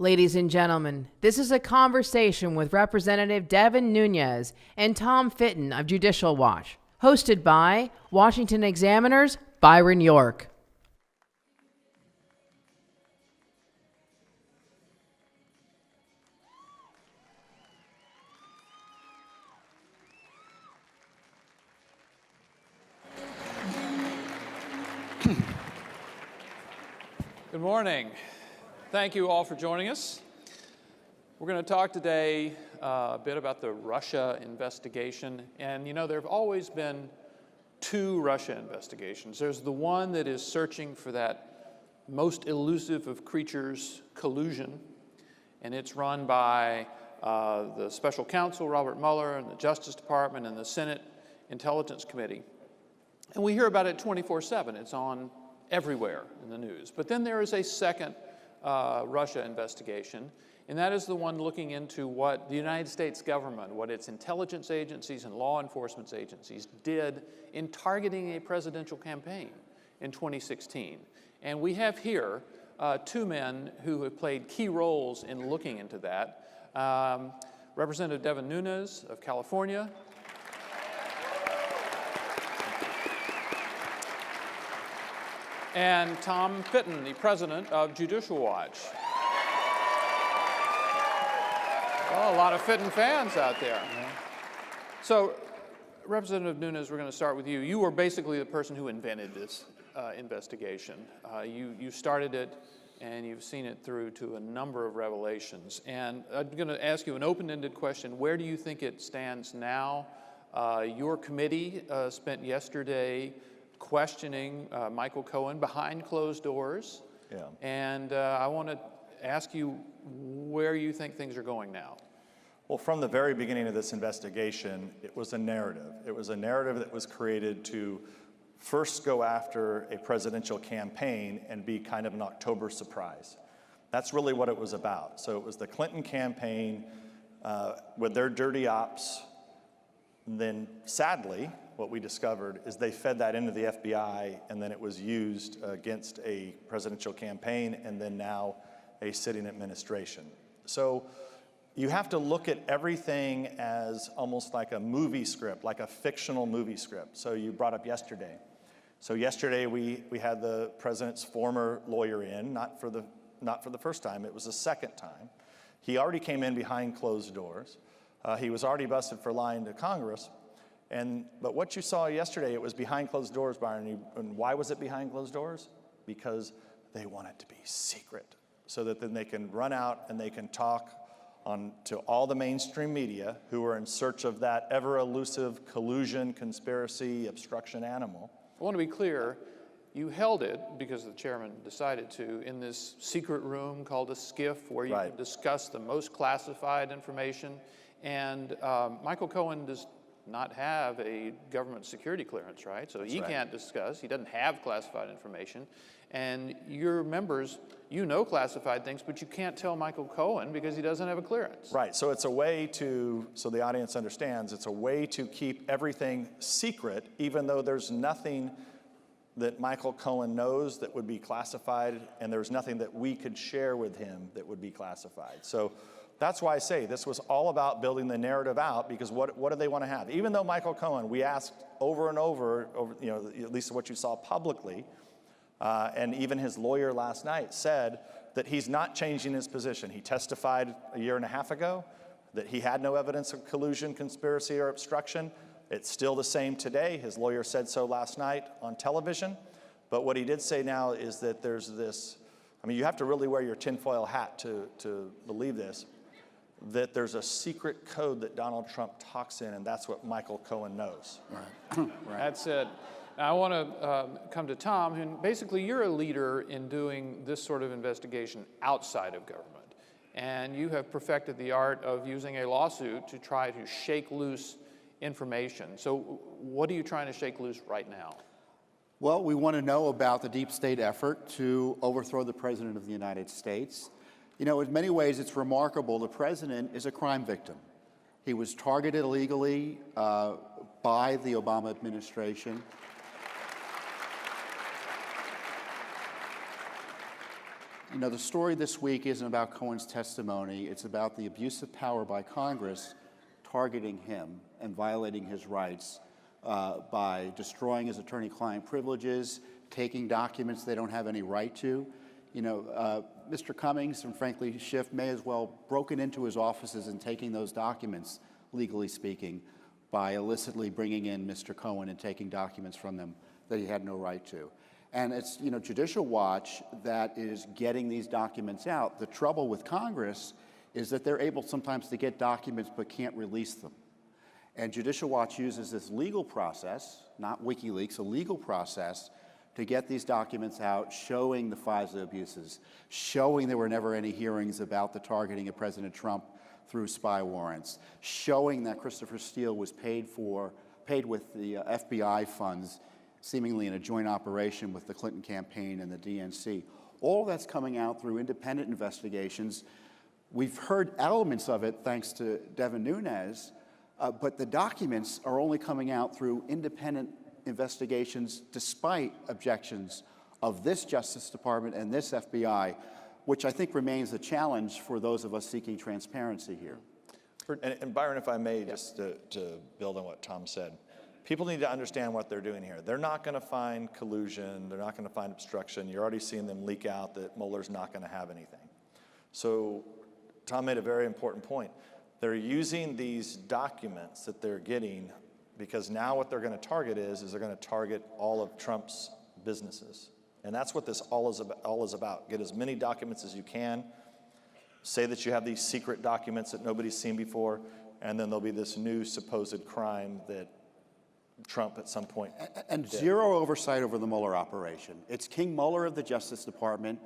Ladies and gentlemen, this is a conversation with Representative Devin Nunes and Tom Fitton of Judicial Watch, hosted by Washington Examiner's Byron York. Good morning. Thank you all for joining us. We're going to talk today a bit about the Russia investigation. And you know, there have always been two Russia investigations. There's the one that is searching for that most elusive of creatures, collusion. And it's run by the special counsel, Robert Mueller, and the Justice Department and the Senate Intelligence Committee. And we hear about it 24/7. It's on everywhere in the news. But then there is a second Russia investigation, and that is the one looking into what the United States government, what its intelligence agencies and law enforcement agencies did in targeting a presidential campaign in 2016. And we have here two men who have played key roles in looking into that. Representative Devin Nunes of California, and Tom Fitton, the president of Judicial Watch. Well, a lot of Fitton fans out there. So, Representative Nunes, we're going to start with you. You were basically the person who invented this investigation. You started it, and you've seen it through to a number of revelations. And I'm going to ask you an open-ended question. Where do you think it stands now? Your committee spent yesterday questioning Michael Cohen behind closed doors. Yeah. And I want to ask you where you think things are going now. Well, from the very beginning of this investigation, it was a narrative. It was a narrative that was created to first go after a presidential campaign and be kind of an October surprise. That's really what it was about. So it was the Clinton campaign with their dirty ops. And then sadly, what we discovered is they fed that into the FBI, and then it was used against a presidential campaign and then now a sitting administration. So you have to look at everything as almost like a movie script, like a fictional movie script. So you brought up yesterday. So yesterday we had the president's former lawyer in, not for the first time, it was the second time. He already came in behind closed doors. He was already busted for lying to Congress. But what you saw yesterday, it was behind closed doors, Byron. And why was it behind closed doors? Because they want it to be secret, so that then they can run out and they can talk to all the mainstream media who are in search of that ever-elusive collusion, conspiracy, obstruction animal. I want to be clear. You held it, because the chairman decided to, in this secret room called a SCIF, where you can discuss the most classified information. And Michael Cohen does not have a government security clearance, right? So he can't discuss. He doesn't have classified information. And your members, you know classified things, but you can't tell Michael Cohen because he doesn't have a clearance. Right. So it's a way to, so the audience understands, it's a way to keep everything secret, even though there's nothing that Michael Cohen knows that would be classified, and there's nothing that we could share with him that would be classified. So that's why I say this was all about building the narrative out, because what do they want to have? Even though Michael Cohen, we asked over and over, you know, at least what you saw publicly, and even his lawyer last night said that he's not changing his position. He testified a year and a half ago that he had no evidence of collusion, conspiracy, or obstruction. It's still the same today. His lawyer said so last night on television. But what he did say now is that there's this, I mean, you have to really wear your tinfoil hat to believe this, that there's a secret code that Donald Trump talks in, and that's what Michael Cohen knows. Right. That's it. Now, I want to come to Tom, and basically you're a leader in doing this sort of investigation outside of government. And you have perfected the art of using a lawsuit to try to shake loose information. So what are you trying to shake loose right now? Well, we want to know about the deep state effort to overthrow the President of the United States. You know, in many ways, it's remarkable. The President is a crime victim. He was targeted illegally by the Obama administration. You know, the story this week isn't about Cohen's testimony. It's about the abuse of power by Congress targeting him and violating his rights by destroying his attorney-client privileges, taking documents they don't have any right to. You know, Mr. Cummings and frankly Schiff may as well broken into his offices and taking those documents, legally speaking, by illicitly bringing in Mr. Cohen and taking documents from them that he had no right to. And it's, you know, Judicial Watch that is getting these documents out. The trouble with Congress is that they're able sometimes to get documents but can't release them. And Judicial Watch uses this legal process, not WikiLeaks, a legal process, to get these documents out, showing the FISA abuses, showing there were never any hearings about the targeting of President Trump through spy warrants, showing that Christopher Steele was paid with the FBI funds, seemingly in a joint operation with the Clinton campaign and the DNC. All that's coming out through independent investigations. We've heard elements of it thanks to Devin Nunes, but the documents are only coming out through independent investigations despite objections of this Justice Department and this FBI, which I think remains a challenge for those of us seeking transparency here. And Byron, if I may, just to build on what Tom said, people need to understand what they're doing here. They're not going to find collusion. They're not going to find obstruction. You're already seeing them leak out that Mueller's not going to have anything. So Tom made a very important point. They're using these documents that they're getting because now what they're going to target is they're going to target all of Trump's businesses. And that's what this all is about. Get as many documents as you can. Say that you have these secret documents that nobody's seen before, and then there'll be this new supposed crime that Trump at some point and did. Zero oversight over the Mueller operation. It's King Mueller of the Justice Department.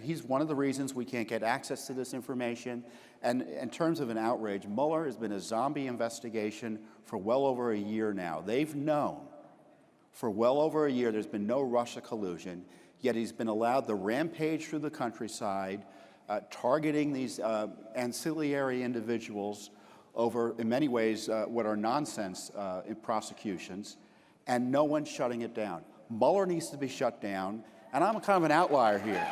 He's one of the reasons we can't get access to this information. And in terms of an outrage, Mueller has been a zombie investigation for well over a year now. They've known for well over a year there's been no Russia collusion, yet he's been allowed to rampage through the countryside, targeting these ancillary individuals over, in many ways, what are nonsense in prosecutions, and no one's shutting it down. Mueller needs to be shut down, and I'm kind of an outlier here.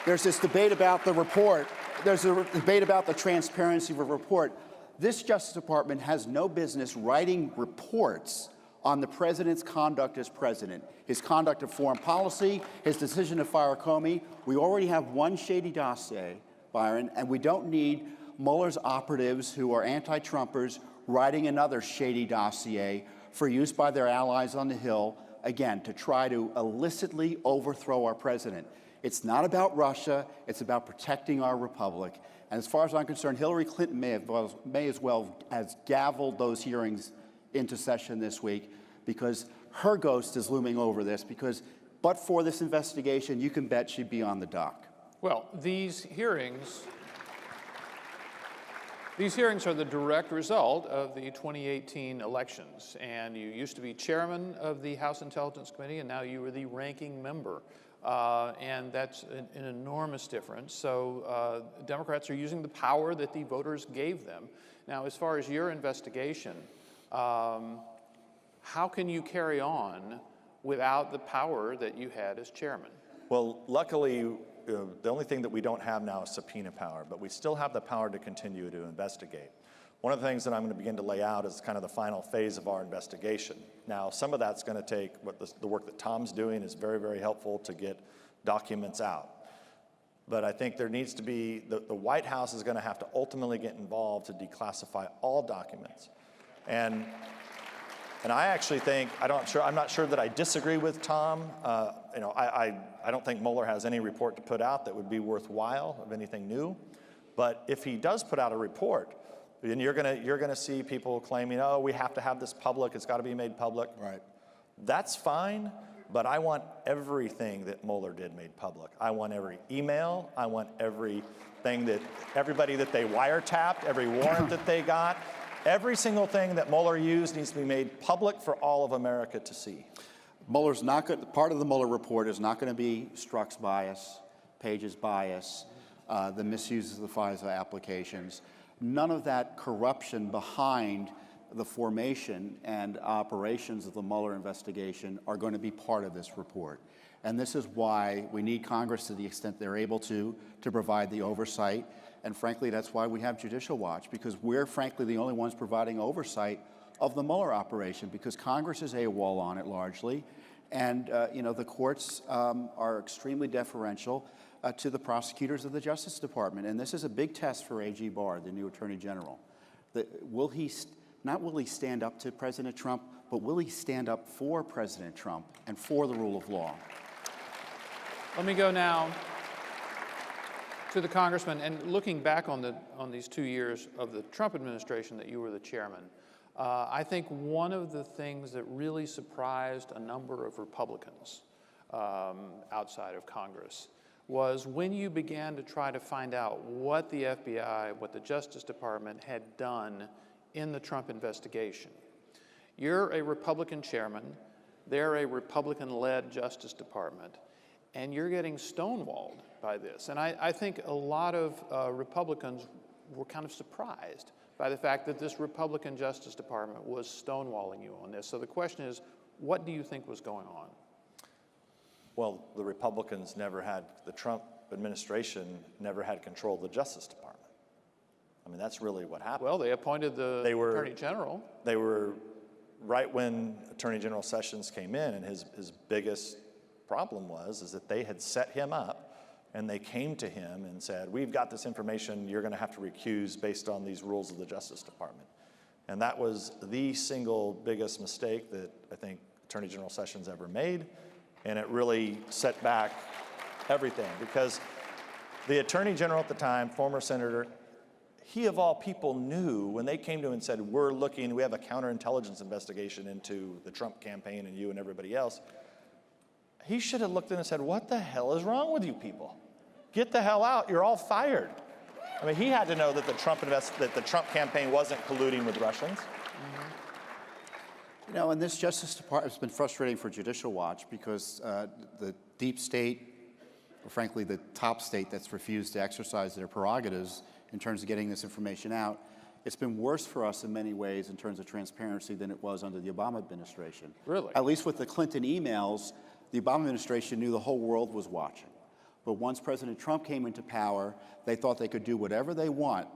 There's this debate about the report. There's a debate about the transparency of a report. This Justice Department has no business writing reports on the president's conduct as president, his conduct of foreign policy, his decision to fire Comey. We already have one shady dossier, Byron, and we don't need Mueller's operatives who are anti-Trumpers writing another shady dossier for use by their allies on the Hill, again, to try to illicitly overthrow our president. It's not about Russia, it's about protecting our republic. And as far as I'm concerned, Hillary Clinton may as well has gavelled those hearings into session this week because her ghost is looming over this because but for this investigation, you can bet she'd be on the dock. Well, these hearings are the direct result of the 2018 elections, and you used to be chairman of the House Intelligence Committee, and now you are the ranking member, and that's an enormous difference. So Democrats are using the power that the voters gave them. Now, as far as your investigation, how can you carry on without the power that you had as chairman? Well, luckily, the only thing that we don't have now is subpoena power, but we still have the power to continue to investigate. One of the things that I'm going to begin to lay out is kind of the final phase of our investigation. Now, some of that's going to take, the work that Tom's doing is very, very helpful to get documents out. But I think there needs to be, the White House is going to have to ultimately get involved to declassify all documents. And I actually think, I'm not sure that I disagree with Tom. I don't think Mueller has any report to put out that would be worthwhile of anything new. But if he does put out a report, then you're gonna see people claiming, oh, we have to have this public, it's gotta be made public. Right. That's fine, but I want everything that Mueller did made public. I want every email, I want everybody that they wiretapped, every warrant that they got. Every single thing that Mueller used needs to be made public for all of America to see. Mueller's not going. Part of the Mueller report is not going to be Strzok's bias, Page's bias, the misuse of the FISA applications. None of that corruption behind the formation and operations of the Mueller investigation are going to be part of this report. And this is why we need Congress, to the extent they're able to provide the oversight. And frankly, that's why we have Judicial Watch, because we're frankly the only ones providing oversight of the Mueller operation, because Congress is AWOL on it largely. And the courts are extremely deferential to the prosecutors of the Justice Department. And this is a big test for A.G. Barr, the new Attorney General. Will he stand up to President Trump, but will he stand up for President Trump and for the rule of law? Let me go now to the congressman, and looking back on these 2 years of the Trump administration that you were the chairman, I think one of the things that really surprised a number of Republicans outside of Congress was when you began to try to find out what the FBI, what the Justice Department had done in the Trump investigation. You're a Republican chairman, they're a Republican-led Justice Department, and you're getting stonewalled by this. And I think a lot of Republicans were kind of surprised by the fact that this Republican Justice Department was stonewalling you on this. So the question is, what do you think was going on? Well, the Republicans the Trump administration never had control of the Justice Department. I mean, that's really what happened. Well, they appointed the Attorney General. They were, right when Attorney General Sessions came in, and his biggest problem is that they had set him up, and they came to him and said, we've got this information, you're going to have to recuse based on these rules of the Justice Department. And that was the single biggest mistake that I think Attorney General Sessions ever made, and it really set back everything, because the Attorney General at the time, former senator, he of all people knew when they came to him and said, we have a counterintelligence investigation into the Trump campaign and you and everybody else. He should have looked in and said, what the hell is wrong with you people? Get the hell out, you're all fired. I mean, he had to know that the Trump campaign wasn't colluding with Russians. And this Justice Department has been frustrating for Judicial Watch, because the deep state, or frankly the top state that's refused to exercise their prerogatives in terms of getting this information out, it's been worse for us in many ways in terms of transparency than it was under the Obama administration. Really? At least with the Clinton emails, the Obama administration knew the whole world was watching. But once President Trump came into power, they thought they could do whatever they want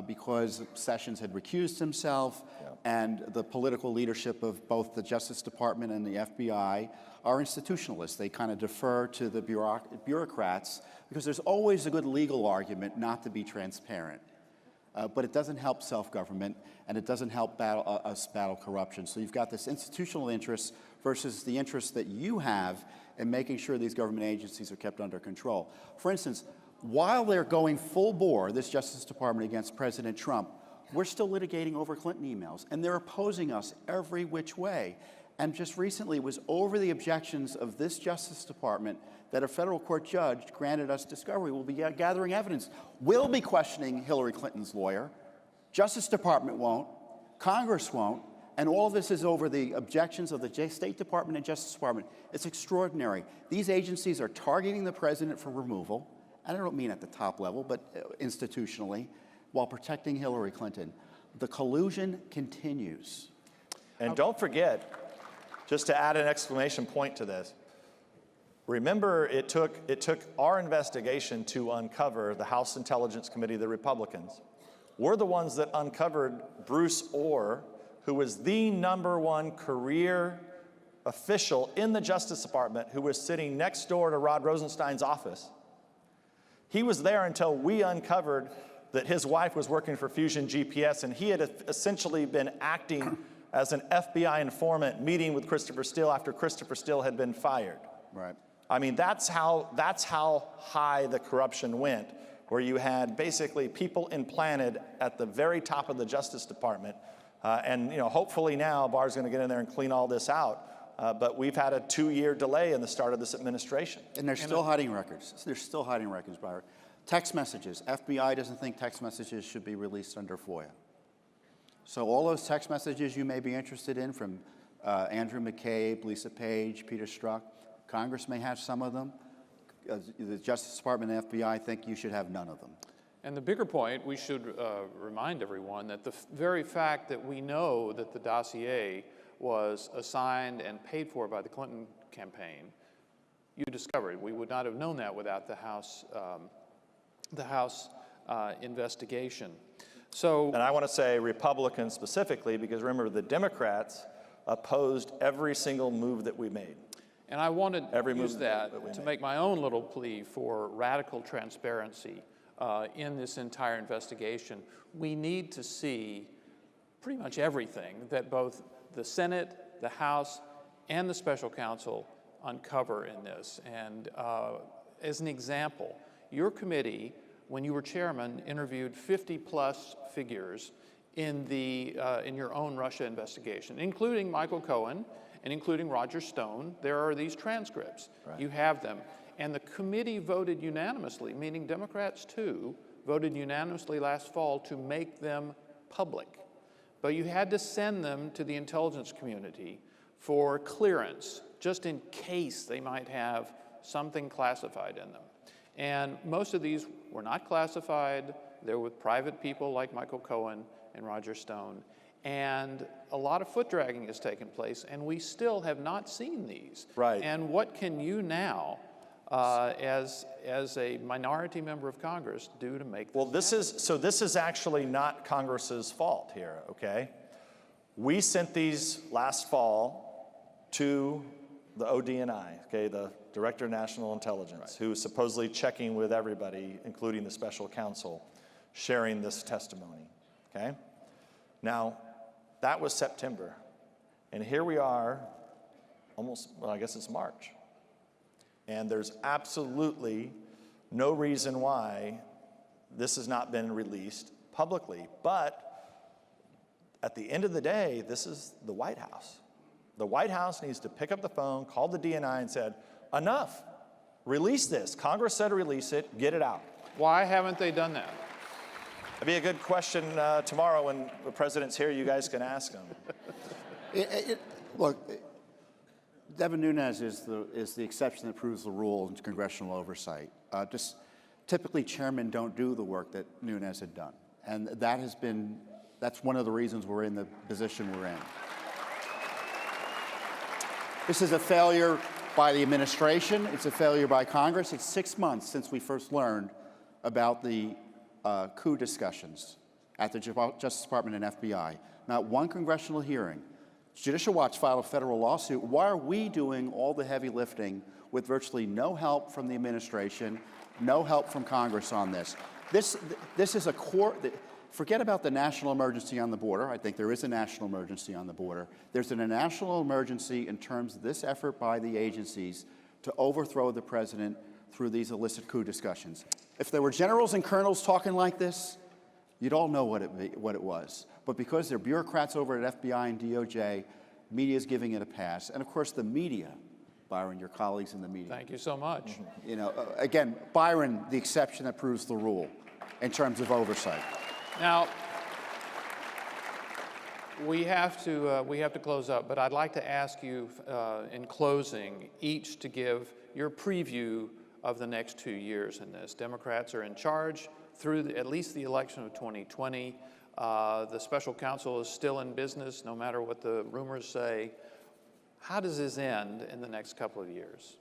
because Sessions had recused himself, and the political leadership of both the Justice Department and the FBI are institutionalists. They kind of defer to the bureaucrats, because there's always a good legal argument not to be transparent. But it doesn't help self-government, and it doesn't help us battle corruption. So you've got this institutional interest versus the interest that you have in making sure these government agencies are kept under control. For instance, while they're going full bore, this Justice Department, against President Trump, we're still litigating over Clinton emails, and they're opposing us every which way. And just recently, it was over the objections of this Justice Department that a federal court judge granted us discovery. We'll be gathering evidence. We'll be questioning Hillary Clinton's lawyer. Justice Department won't. Congress won't. And all this is over the objections of the State Department and Justice Department. It's extraordinary. These agencies are targeting the president for removal, and I don't mean at the top level, but institutionally, while protecting Hillary Clinton. The collusion continues. And don't forget, just to add an exclamation point to this, remember, it took our investigation to uncover the House Intelligence Committee, the Republicans. We're the ones that uncovered Bruce Orr, who was the #1 career official in the Justice Department, who was sitting next door to Rod Rosenstein's office. He was there until we uncovered that his wife was working for Fusion GPS, and he had essentially been acting as an FBI informant, meeting with Christopher Steele after Christopher Steele had been fired. Right. I mean, that's how high the corruption went, where you had basically people implanted at the very top of the Justice Department. And hopefully now Barr's going to get in there and clean all this out. But we've had a 2-year delay in the start of this administration. And they're still hiding records. They're still hiding records, Byron. Text messages. FBI doesn't think text messages should be released under FOIA. So all those text messages you may be interested in from Andrew McCabe, Lisa Page, Peter Strzok, Congress may have some of them. The Justice Department and FBI think you should have none of them. And the bigger point, we should remind everyone that the very fact that we know that the dossier was assigned and paid for by the Clinton campaign, you discovered. We would not have known that without the House investigation. So, And I want to say Republicans specifically, because remember, the Democrats opposed every single move that we made. and I wanted to use we that to made. make my own little plea for radical transparency in this entire investigation. We need to see pretty much everything that both the Senate, the House, and the special counsel uncover in this. And as an example, your committee, when you were chairman, interviewed 50-plus figures in your own Russia investigation, including Michael Cohen and including Roger Stone. There are these transcripts. Right. You have them. And the committee voted unanimously, meaning Democrats too, voted unanimously last fall to make them public. But you had to send them to the intelligence community for clearance, just in case they might have something classified in them. And most of these were not classified. They were with private people like Michael Cohen and Roger Stone. And a lot of foot dragging has taken place, and we still have not seen these. Right. And what can you now, as a minority member of Congress, do to make this Well, this is actually not Congress's fault here, okay? We sent these last fall to the ODNI, okay, the Director of National Intelligence, who is supposedly checking with everybody, including the special counsel, sharing this testimony, okay? Now, that was September, and here we are, almost, well, I guess it's March. And there's absolutely no reason why this has not been released publicly. But at the end of the day, this is the White House. The White House needs to pick up the phone, call the DNI and said, enough, release this. Congress said release it, get it out. Why haven't they done that? That'd be a good question tomorrow when the president's here, you guys can ask him. Look, Devin Nunes is the exception that proves the rule in congressional oversight. Just typically, chairmen don't do the work that Nunes had done, and that's one of the reasons we're in the position we're in. This is a failure by the administration. It's a failure by Congress. It's 6 months since we first learned about the coup discussions at the Justice Department and FBI. Not one congressional hearing. Judicial Watch filed a federal lawsuit. Why are we doing all the heavy lifting with virtually no help from the administration, no help from Congress on this? This is a core. Forget about the national emergency on the border. I think there is a national emergency on the border. There's a national emergency in terms of this effort by the agencies to overthrow the president through these illicit coup discussions. If there were generals and colonels talking like this, you'd all know what it was. But because they're bureaucrats over at FBI and DOJ, media is giving it a pass. And of course, the media, Byron, your colleagues in the media. Thank you so much. You know, again, Byron, the exception that proves the rule in terms of oversight. Now, we have to close up, but I'd like to ask you in closing each to give your preview of the next 2 years in this. Democrats are in charge through at least the election of 2020. The special counsel is still in business, no matter what the rumors say. How does this end in the next couple of years?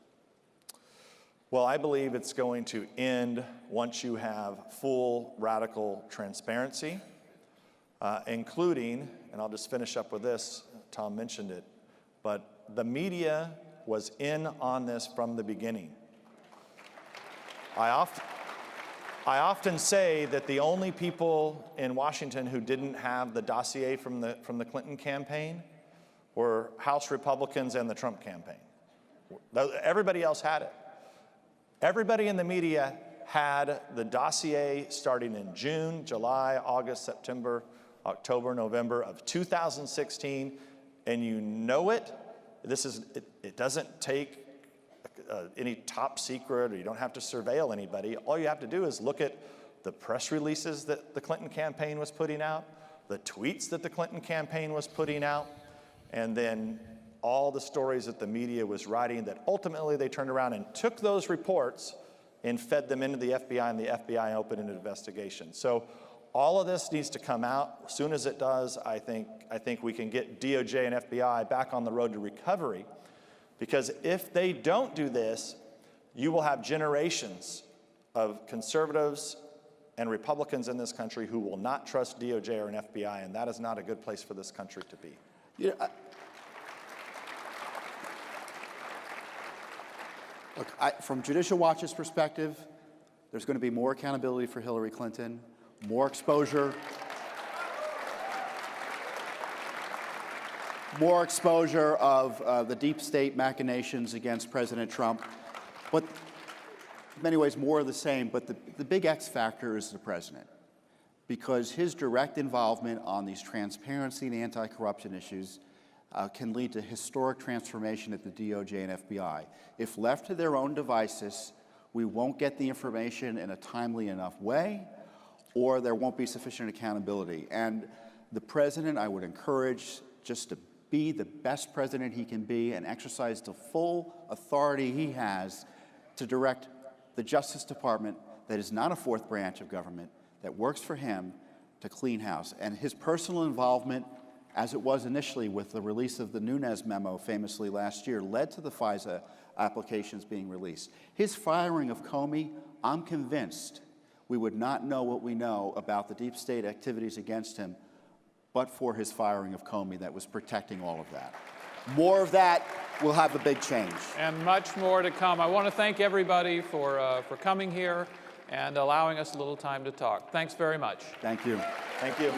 Well, I believe it's going to end once you have full radical transparency, including, and I'll just finish up with this, Tom mentioned it, but the media was in on this from the beginning. I often say that the only people in Washington who didn't have the dossier from the Clinton campaign were House Republicans and the Trump campaign. Everybody else had it. Everybody in the media had the dossier starting in June, July, August, September, October, November of 2016, and you know it. It doesn't take any top secret, or you don't have to surveil anybody. All you have to do is look at the press releases that the Clinton campaign was putting out, the tweets that the Clinton campaign was putting out, and then all the stories that the media was writing that ultimately they turned around and took those reports and fed them into the FBI, and the FBI opened an investigation. So all of this needs to come out. As soon as it does, I think we can get DOJ and FBI back on the road to recovery. Because if they don't do this, you will have generations of conservatives and Republicans in this country who will not trust DOJ or an FBI, and that is not a good place for this country to be. You know, look, from Judicial Watch's perspective, there's going to be more accountability for Hillary Clinton, more exposure of the deep state machinations against President Trump. But in many ways, more of the same. But the big X factor is the president, because his direct involvement on these transparency and anti-corruption issues can lead to historic transformation at the DOJ and FBI. If left to their own devices, we won't get the information in a timely enough way, or there won't be sufficient accountability. And the president, I would encourage just to be the best president he can be and exercise the full authority he has to direct the Justice Department, that is not a fourth branch of government, that works for him, to clean house. And his personal involvement, as it was initially with the release of the Nunes memo famously last year, led to the FISA applications being released. His firing of Comey, I'm convinced we would not know what we know about the deep state activities against him but for his firing of Comey that was protecting all of that. More of that will have a big change. And much more to come. I want to thank everybody for coming here and allowing us a little time to talk. Thanks very much. Thank you. Thank you.